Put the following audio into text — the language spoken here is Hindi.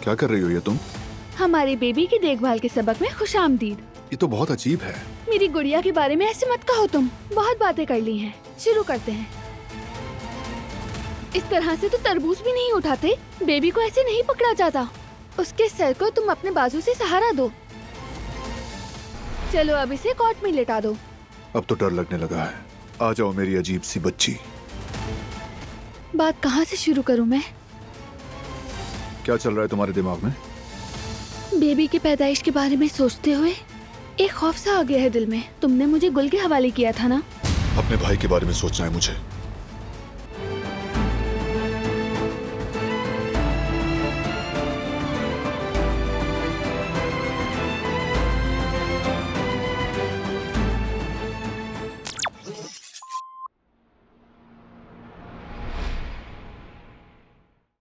क्या कर रही हो ये तुम? हमारे बेबी की देखभाल के सबक में खुशामदीद। ये तो बहुत अजीब है। मेरी गुड़िया के बारे में ऐसे मत कहो तुम। बहुत बातें कर ली हैं। शुरू करते हैं। इस तरह से तो तरबूज भी नहीं उठाते। बेबी को ऐसे नहीं पकड़ा जाता। उसके सर को तुम अपने बाजू से सहारा दो। चलो अब इसे कॉट में लेटा दो। अब तो डर लगने लगा है। आ जाओ मेरी अजीब सी बच्ची। बात कहाँ से शुरू करूँ मैं? क्या चल रहा है तुम्हारे दिमाग में? बेबी की पैदाइश के बारे में सोचते हुए एक खौफ सा आ गया है दिल में। तुमने मुझे गुल के हवाले किया था ना? अपने भाई के बारे में सोचना है मुझे।